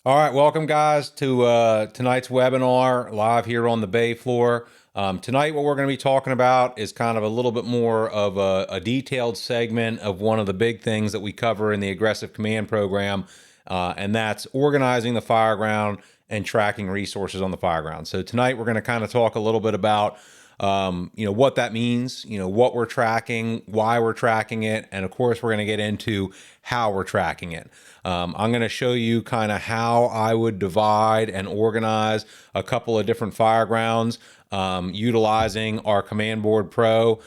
All right, welcome guys to tonight's webinar live here on the Bay floor. Tonight, what we're going to be talking about is kind of a little bit more of a detailed segment of one of the big things that we cover in the aggressive command program, and that's organizing the Fireground and tracking resources on the Fireground. So tonight, we're going to kind of talk a little bit about what that means, what we're tracking, why we're tracking it, and of course, we're going to get into how we're tracking it. I'm going to show you kind of how I would divide and organize a couple of different Firegrounds utilizing our Command Board Pro,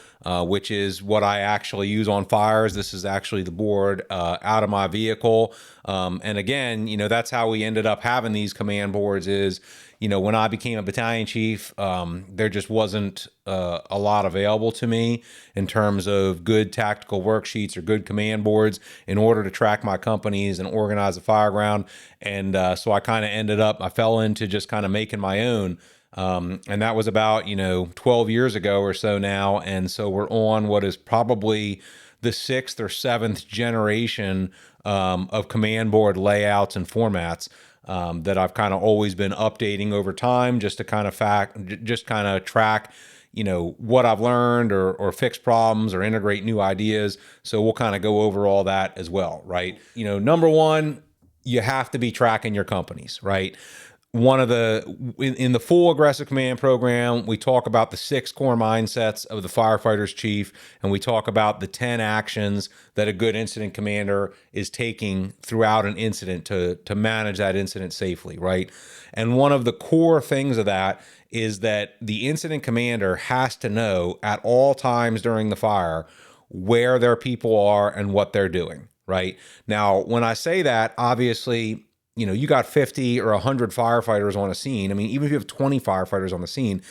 which is what I actually use on fires. This is actually the board out of my vehicle. And again, that's how we ended up having these command boards is, when I became a battalion chief, there just wasn't a lot available to me in terms of good tactical worksheets or good command boards in order to track my companies and organize the Fireground. And so I fell into just kind of making my own. And that was about, 12 years ago or so now. And so we're on what is probably the sixth or seventh generation of command board layouts and formats that I've kind of always been updating over time just to kind of track, what I've learned or fix problems or integrate new ideas. So we'll kind of go over all that as well, right? Number one, you have to be tracking your companies, right? One of in the full aggressive command program, we talk about the 6 core mindsets of the firefighter's chief, and we talk about the 10 actions that a good incident commander is taking throughout an incident to manage that incident safely, right? And one of the core things of that is that the incident commander has to know at all times during the fire where their people are and what they're doing, right? Now, when I say that, obviously, you got 50 or 100 firefighters on a scene. I mean, even if you have 20 firefighters on the scene,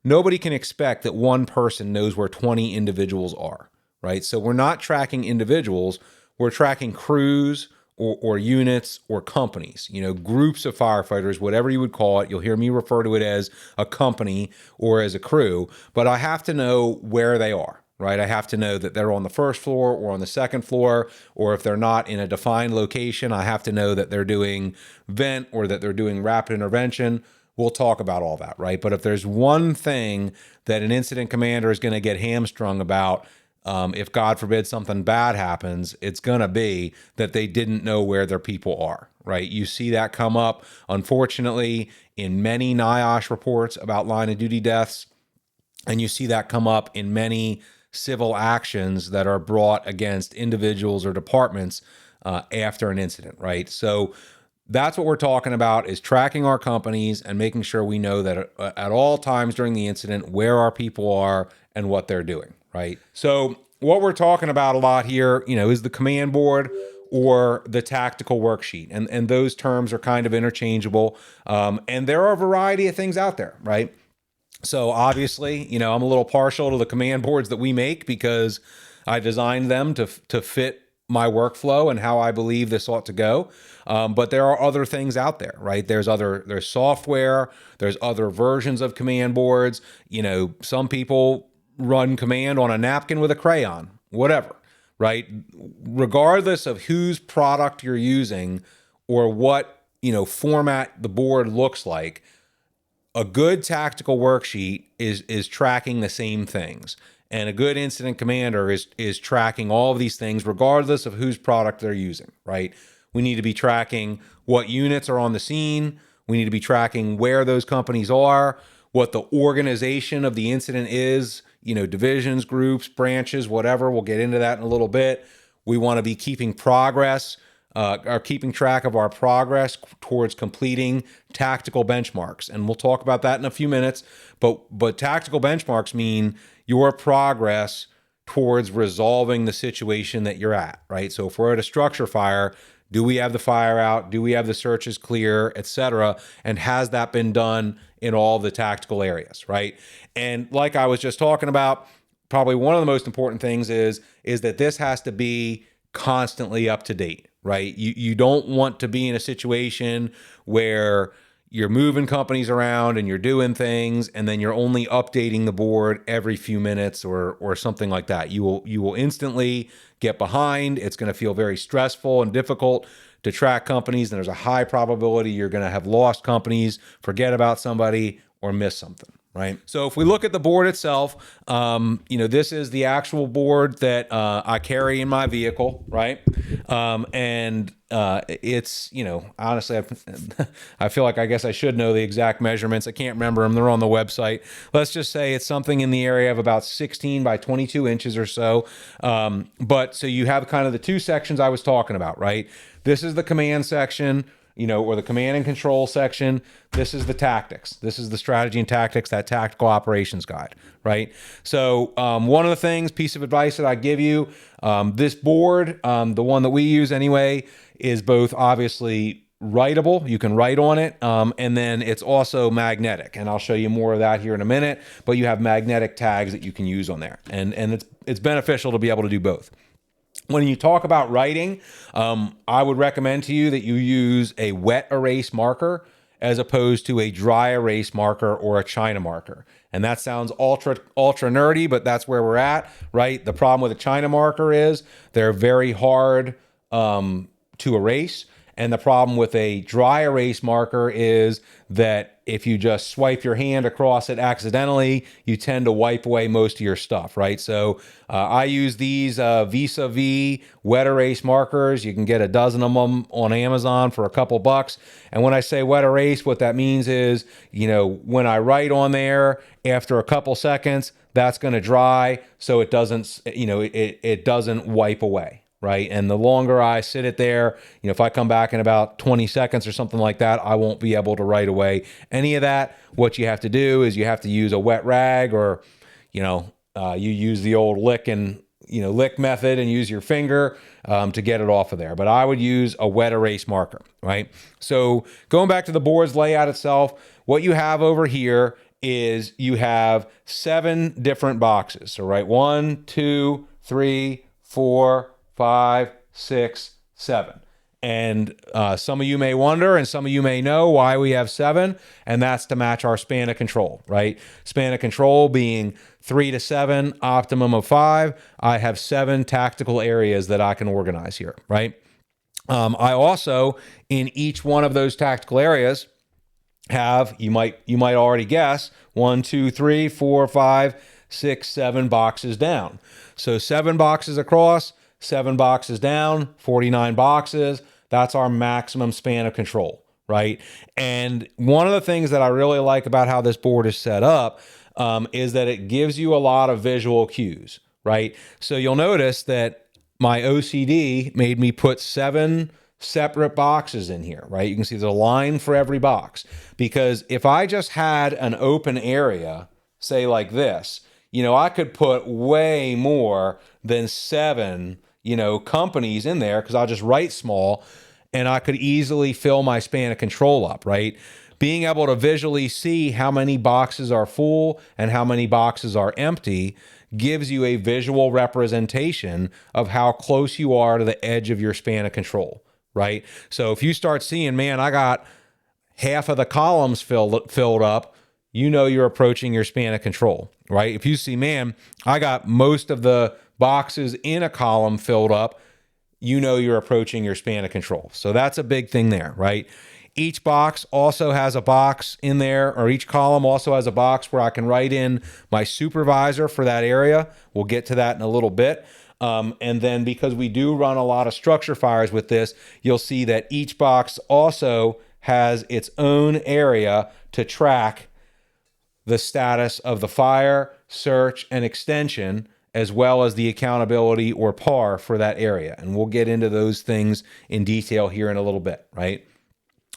nobody can expect that one person knows where 20 individuals are, right? So we're not tracking individuals, we're tracking crews or units or companies, groups of firefighters, whatever you would call it. You'll hear me refer to it as a company or as a crew, but I have to know where they are. Right. I have to know that they're on the first floor or on the second floor, or if they're not in a defined location, I have to know that they're doing vent or that they're doing rapid intervention. We'll talk about all that, right? But if there's one thing that an incident commander is going to get hamstrung about, if God forbid something bad happens, it's going to be that they didn't know where their people are, right? You see that come up, unfortunately, in many NIOSH reports about line of duty deaths, and you see that come up in many civil actions that are brought against individuals or departments after an incident, right? So that's what we're talking about is tracking our companies and making sure we know that at all times during the incident where our people are and what they're doing, right? So what we're talking about a lot here, is the command board or the tactical worksheet. And those terms are kind of interchangeable. And there are a variety of things out there, right? So obviously, I'm a little partial to the command boards that we make because I designed them to fit my workflow and how I believe this ought to go. But there are other things out there, right? There's software, there's other versions of command boards. Some people run command on a napkin with a crayon, whatever, right? Regardless of whose product you're using or what, format the board looks like, a good tactical worksheet is tracking the same things, and a good incident commander is tracking all of these things regardless of whose product they're using, right? We need to be tracking what units are on the scene. We need to be tracking where those companies are, what the organization of the incident is, divisions, groups, branches, whatever. We'll get into that in a little bit. We want to be keeping progress are keeping track of our progress towards completing tactical benchmarks. And we'll talk about that in a few minutes. But tactical benchmarks mean your progress towards resolving the situation that you're at, right? So if we're at a structure fire, do we have the fire out? Do we have the searches clear, et cetera? And has that been done in all the tactical areas, right? And like I was just talking about, probably one of the most important things is that this has to be constantly up to date, right? You don't want to be in a situation where you're moving companies around and you're doing things and then you're only updating the board every few minutes or something like that. You will instantly get behind. It's going to feel very stressful and difficult to track companies, then there's a high probability you're going to have lost companies, forget about somebody, or miss something. Right. So if we look at the board itself, this is the actual board that I carry in my vehicle. Right. It's, honestly, I feel like I guess I should know the exact measurements. I can't remember them. They're on the website. Let's just say it's something in the area of about 16 by 22 inches or so. But so you have kind of the two sections I was talking about. Right. This is the command section, or the command and control section. This is the tactics. This is the strategy and tactics, that tactical operations guide, right? So one of the things, piece of advice that I give you, this board, the one that we use anyway, is both obviously writable. You can write on it. And then it's also magnetic. And I'll show you more of that here in a minute, but you have magnetic tags that you can use on there. And it's beneficial to be able to do both. When you talk about writing, I would recommend to you that you use a wet erase marker as opposed to a dry erase marker or a China marker. And that sounds ultra nerdy, but that's where we're at, right? The problem with a China marker is they're very hard to erase. And the problem with a dry erase marker is that if you just swipe your hand across it accidentally, you tend to wipe away most of your stuff, right? So I use these Visa V wet erase markers. You can get a dozen of them on Amazon for a couple bucks. And when I say wet erase, what that means is, when I write on there, after a couple seconds, that's going to dry, so it doesn't, it doesn't wipe away. Right. And the longer I sit it there, if I come back in about 20 seconds or something like that, I won't be able to write away any of that. What you have to do is you have to use a wet rag, or, you use the old lick method and use your finger to get it off of there. But I would use a wet erase marker. Right. So going back to the board's layout itself, what you have over here is you have 7 different boxes. So, right. 1, 2, 3, 4, 5, 6, 7. And some of you may wonder, and some of you may know why we have 7, and that's to match our span of control, right? Span of control being 3 to 7, optimum of 5. I have 7 tactical areas that I can organize here, right? I also, in each one of those tactical areas, have, you might already guess, 1, 2, 3, 4, 5, 6, 7 boxes down. So 7 boxes across, 7 boxes down, 49 boxes. That's our maximum span of control, right? And one of the things that I really like about how this board is set up is that it gives you a lot of visual cues, right? So you'll notice that my OCD made me put 7 separate boxes in here, right? You can see there's a line for every box, because if I just had an open area, say like this, I could put way more than 7 companies in there, because I'll just write small and I could easily fill my span of control up, right? Being able to visually see how many boxes are full and how many boxes are empty gives you a visual representation of how close you are to the edge of your span of control, right? So if you start seeing, man, I got half of the columns filled up, you're approaching your span of control, right? If you see, man, I got most of the boxes in a column filled up, you're approaching your span of control. So that's a big thing there, right? Each box also has a box in there, or each column also has a box where I can write in my supervisor for that area. We'll get to that in a little bit. And then because we do run a lot of structure fires with this, you'll see that each box also has its own area to track the status of the fire, search, and extension, as well as the accountability or PAR for that area. And we'll get into those things in detail here in a little bit, right?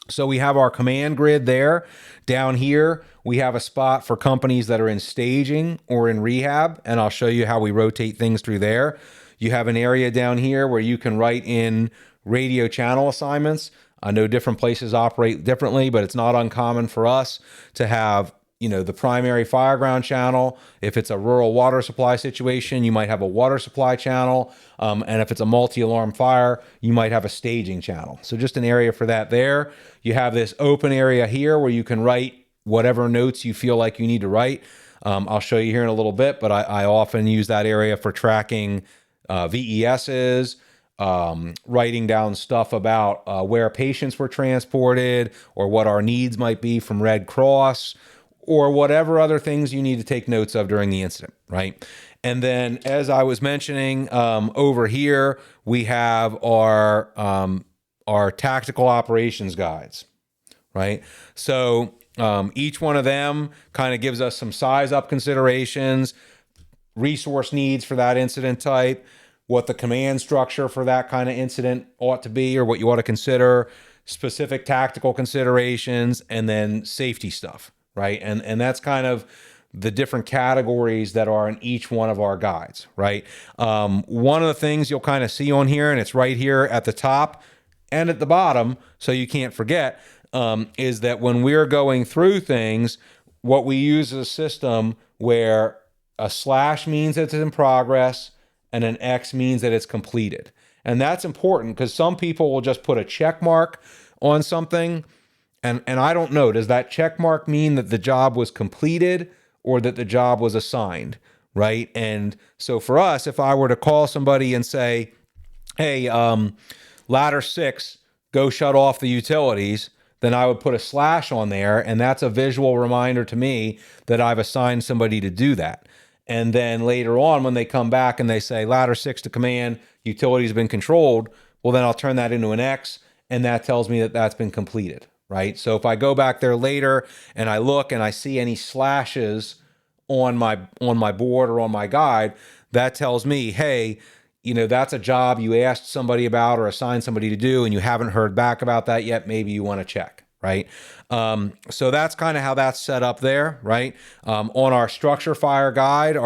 So we have our command grid there. Down here, we have a spot for companies that are in staging or in rehab, and I'll show you how we rotate things through there. You have an area down here where you can write in radio channel assignments. I know different places operate differently, but it's not uncommon for us to have the primary Fireground channel. If it's a rural water supply situation, you might have a water supply channel. And if it's a multi-alarm fire, you might have a staging channel. So just an area for that there. You have this open area here where you can write whatever notes you feel like you need to write. I'll show you here in a little bit, but I often use that area for tracking VESs, writing down stuff about where patients were transported or what our needs might be from Red Cross or whatever other things you need to take notes of during the incident, right? And then, as I was mentioning, over here we have our tactical operations guides, right? So each one of them kind of gives us some size up considerations, resource needs for that incident type, what the command structure for that kind of incident ought to be or what you ought to consider, specific tactical considerations, and then safety stuff, right? And that's kind of the different categories that are in each one of our guides, right? One of the things you'll kind of see on here, and it's right here at the top and at the bottom, so you can't forget, is that when we're going through things, what we use is a system where a slash means it's in progress and an X means that it's completed. And that's important because some people will just put a check mark on something. And I don't know, does that check mark mean that the job was completed or that the job was assigned, right? And so for us, if I were to call somebody and say, hey, ladder 6, go shut off the utilities, then I would put a slash on there. And that's a visual reminder to me that I've assigned somebody to do that. And then later on, when they come back and they say ladder 6 to command, utilities have been controlled, well, then I'll turn that into an X, and that tells me that that's been completed, right? So if I go back there later and I look and I see any slashes on my board or on my guide, that tells me, hey, that's a job you asked somebody about or assigned somebody to do, and you haven't heard back about that yet. Maybe you want to check, right? So that's kind of how that's set up there, right? On our structure fire guide,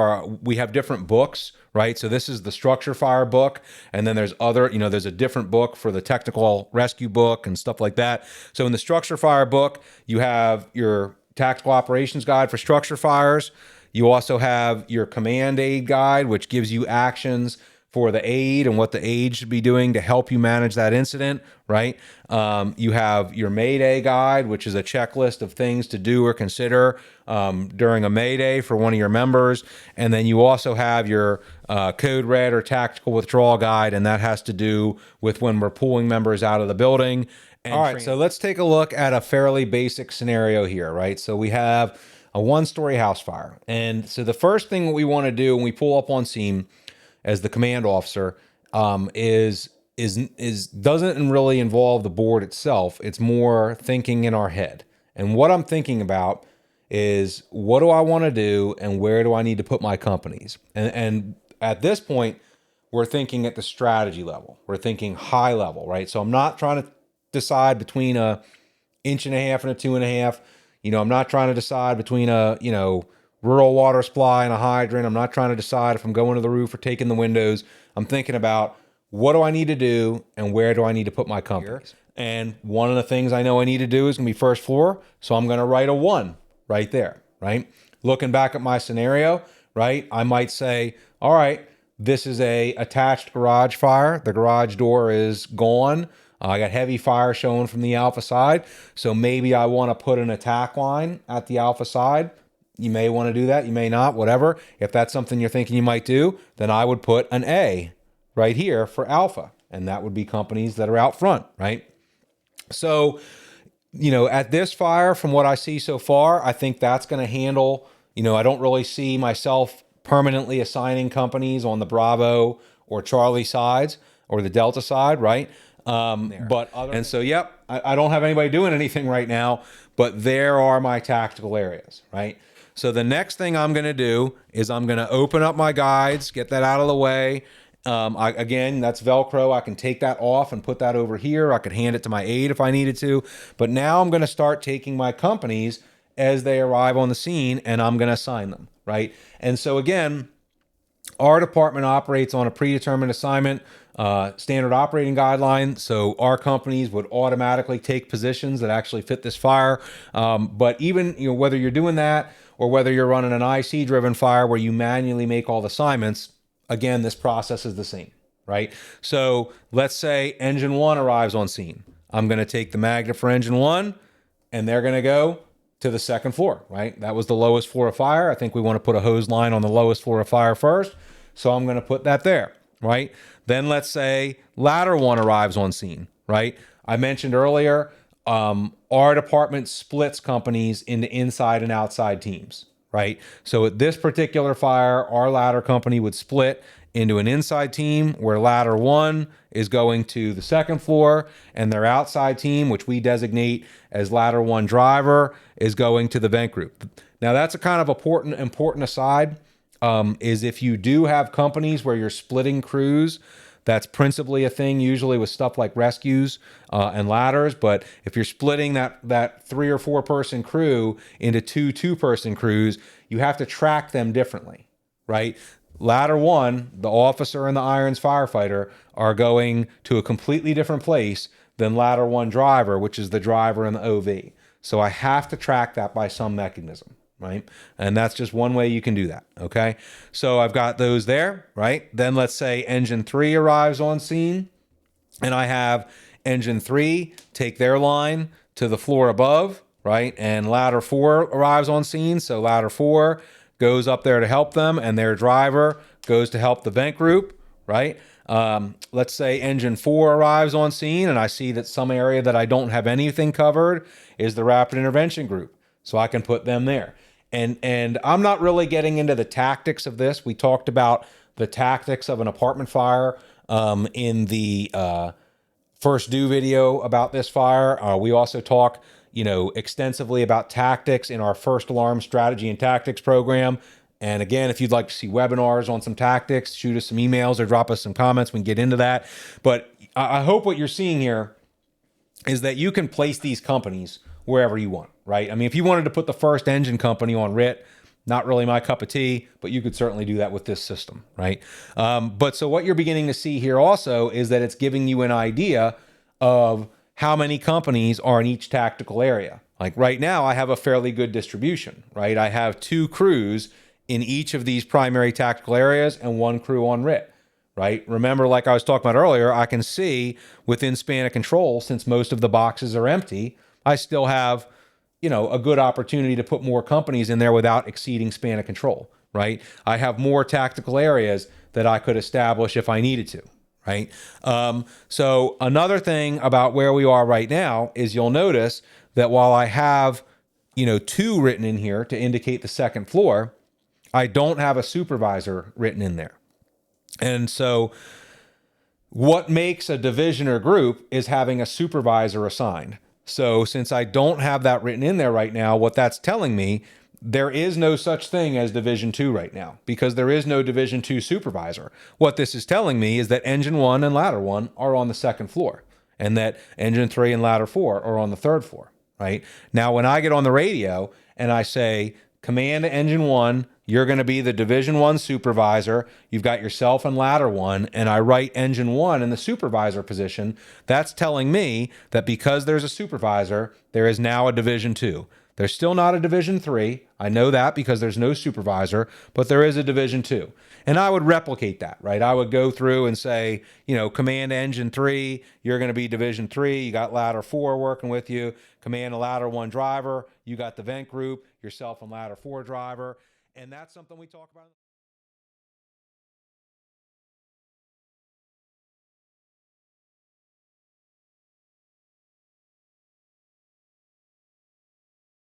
we have different books, right? So this is the structure fire book, and then there's there's a different book for the technical rescue book and stuff like that. So in the structure fire book, you have your tactical operations guide for structure fires. You also have your command aid guide, which gives you actions for the aid and what the aid should be doing to help you manage that incident, right? You have your Mayday guide, which is a checklist of things to do or consider during a Mayday for one of your members. And then you also have your Code Red or tactical withdrawal guide, and that has to do with when we're pulling members out of the building. All right, so let's take a look at a fairly basic scenario here, right? So we have a one-story house fire. And so the first thing we want to do when we pull up on scene as the command officer is doesn't really involve the board itself. It's more thinking in our head. And what I'm thinking about is, what do I want to do and where do I need to put my companies? And at this point, we're thinking at the strategy level. We're thinking high level, right? So I'm not trying to decide between a 1.5 inches and a 2.5. I'm not trying to decide between a, rural water supply and a hydrant. I'm not trying to decide if I'm going to the roof or taking the windows. I'm thinking about, what do I need to do and where do I need to put my companies? And one of the things I know I need to do is going to be first floor. So I'm going to write a 1 right there, right? Looking back at my scenario, right? I might say, all right, this is a attached garage fire. The garage door is gone. I got heavy fire showing from the alpha side. So maybe I want to put an attack line at the alpha side. You may want to do that. You may not, whatever. If that's something you're thinking you might do, then I would put an A right here for alpha. And that would be companies that are out front, right? So, at this fire, from what I see so far, I think that's going to handle, I don't really see myself permanently assigning companies on the Bravo or Charlie sides or the Delta side, right? Yep, I don't have anybody doing anything right now, but there are my tactical areas, right? So the next thing I'm going to do is I'm going to open up my guides, get that out of the way. Again, that's Velcro. I can take that off and put that over here. I could hand it to my aide if I needed to. But now I'm going to start taking my companies as they arrive on the scene, and I'm going to assign them, right? And so again, our department operates on a predetermined assignment standard operating guideline. So our companies would automatically take positions that actually fit this fire. But even whether you're doing that or whether you're running an IC driven fire where you manually make all the assignments, again, this process is the same, right? So let's say engine 1 arrives on scene. I'm going to take the magnet for engine 1 and they're going to go to the second floor, right? That was the lowest floor of fire. I think we want to put a hose line on the lowest floor of fire first. So I'm going to put that there. right? Then let's say ladder 1 arrives on scene, right? I mentioned earlier, our department splits companies into inside and outside teams, right? So at this particular fire, our ladder company would split into an inside team where ladder 1 is going to the second floor, and their outside team, which we designate as ladder 1 driver, is going to the vent group. Now that's a kind of important aside, is if you do have companies where you're splitting crews, that's principally a thing usually with stuff like rescues and ladders. But if you're splitting that 3 or 4 person crew into 2 person crews, you have to track them differently, right? Ladder 1, the officer and the irons firefighter, are going to a completely different place than ladder 1 driver, which is the driver and the OV. So I have to track that by some mechanism, right? And that's just one way you can do that, okay? So I've got those there, right? Then let's say engine 3 arrives on scene, and I have engine 3 take their line to the floor above, right? And ladder 4 arrives on scene, so ladder 4 goes up there to help them, and their driver goes to help the vent group, right? Let's say engine 4 arrives on scene, and I see that some area that I don't have anything covered is the rapid intervention group, so I can put them there. And I'm not really getting into the tactics of this. We talked about the tactics of an apartment fire in the first due video about this fire. We also talk, extensively about tactics in our first alarm strategy and tactics program. And again, if you'd like to see webinars on some tactics, shoot us some emails or drop us some comments. We can get into that. But I hope what you're seeing here is that you can place these companies wherever you want, right? I mean, if you wanted to put the first engine company on RIT, not really my cup of tea, but you could certainly do that with this system, right? But so what you're beginning to see here also is that it's giving you an idea of how many companies are in each tactical area. Like right now, I have a fairly good distribution, right? I have 2 crews in each of these primary tactical areas and 1 crew on RIT, right? Remember, like I was talking about earlier, I can see within span of control, since most of the boxes are empty, I still have, a good opportunity to put more companies in there without exceeding span of control, right? I have more tactical areas that I could establish if I needed to, right? So another thing about where we are right now is you'll notice that while I have, 2 written in here to indicate the second floor, I don't have a supervisor written in there. And so what makes a division or group is having a supervisor assigned. So since I don't have that written in there right now, what that's telling me, there is no such thing as Division 2 right now because there is no Division 2 supervisor. What this is telling me is that Engine 1 and Ladder 1 are on the second floor and that Engine 3 and Ladder 4 are on the third floor, right? Now, when I get on the radio and I say, Command to Engine 1, you're going to be the Division 1 supervisor. You've got yourself and Ladder 1, and I write Engine 1 in the supervisor position. That's telling me that because there's a supervisor, there is now a Division 2. There's still not a Division 3. I know that because there's no supervisor, but there is a Division 2. And I would replicate that, right? I would go through and say, Command Engine 3, you're going to be Division 3. You got Ladder 4 working with you. Command a Ladder 1 driver. You got the vent group, yourself and Ladder 4 driver. And that's something we talk about.